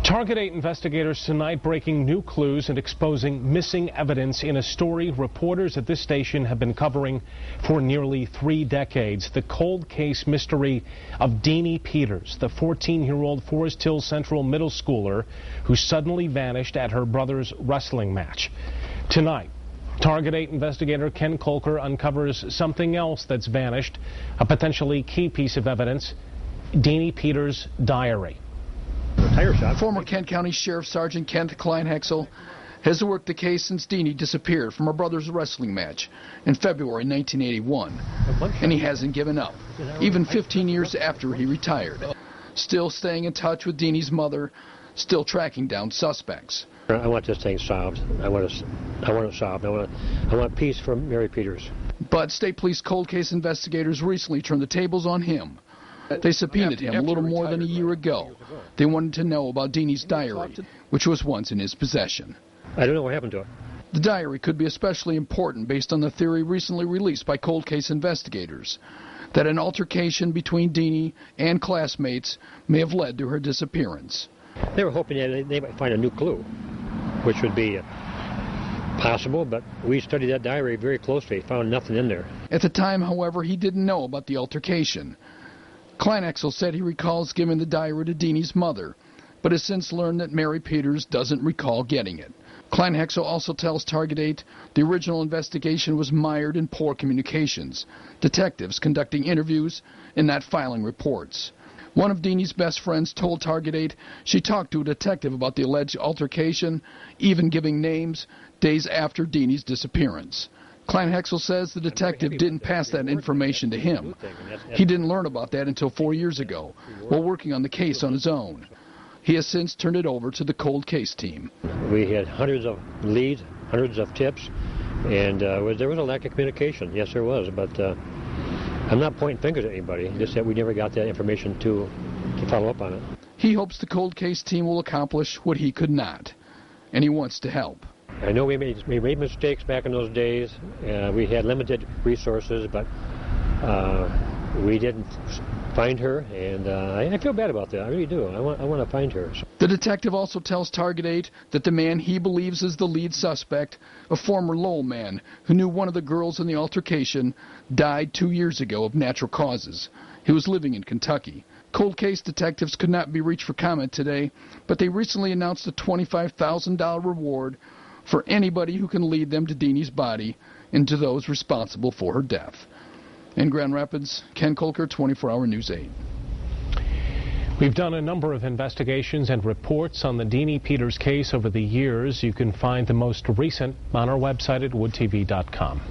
Target 8 investigators tonight breaking new clues and exposing missing evidence in a story reporters at this station have been covering for nearly 3 decades. The cold case mystery of Deanie Peters, the 14-year-old Forest Hill Central middle schooler who suddenly vanished at her brother's wrestling match. Tonight, Target 8 investigator Ken Kolker uncovers something else that's vanished, a potentially key piece of evidence, Deanie Peters' diary. Former Kent County Sheriff Sergeant Kent Kleinhexel has worked the case since Deanie disappeared from her brother's wrestling match in February 1981, and he hasn't given up, even 15 years after he retired. Still staying in touch with Deanie's mother, still tracking down suspects. I want this thing solved. I want it solved. I want peace for Mary Peters. But state police cold case investigators recently turned the tables on him. They subpoenaed him a little more than a year ago. They wanted to know about Deanie's diary, which was once in his possession. I don't know what happened to it. The diary could be especially important based on the theory recently released by cold case investigators that an altercation between Deanie and classmates may have led to her disappearance. They were hoping that they might find a new clue, which would be possible, but we studied that diary very closely, found nothing in there. At the time, however, he didn't know about the altercation. Kleinhexel said he recalls giving the diary to Deanie's mother, but has since learned that Mary Peters doesn't recall getting it. Kleinhexel also tells Target 8 the original investigation was mired in poor communications, detectives conducting interviews and not filing reports. One of Deanie's best friends told Target 8 she talked to a detective about the alleged altercation, even giving names, days after Deanie's disappearance. Kleinhexel says the detective didn't pass that information to him. He didn't learn about that until 4 years ago, while working on the case on his own. He has since turned it over to the cold case team. We had hundreds of leads, hundreds of tips, and there was a lack of communication. Yes, there was, but I'm not pointing fingers at anybody, just that we never got that information to follow up on it. He hopes the cold case team will accomplish what he could not, and he wants to help. I know we made mistakes back in those days. We had limited resources, but we didn't find her, and I feel bad about that. I really do. I want to find her. The detective also tells Target 8 that the man he believes is the lead suspect, a former Lowell man who knew one of the girls in the altercation, died 2 years ago of natural causes. He was living in Kentucky. Cold case detectives could not be reached for comment today, but they recently announced a $25,000 reward for anybody who can lead them to Deanie's body and to those responsible for her death. In Grand Rapids, Ken Kolker, 24-Hour News 8. We've done a number of investigations and reports on the Deanie Peters case over the years. You can find the most recent on our website at woodtv.com.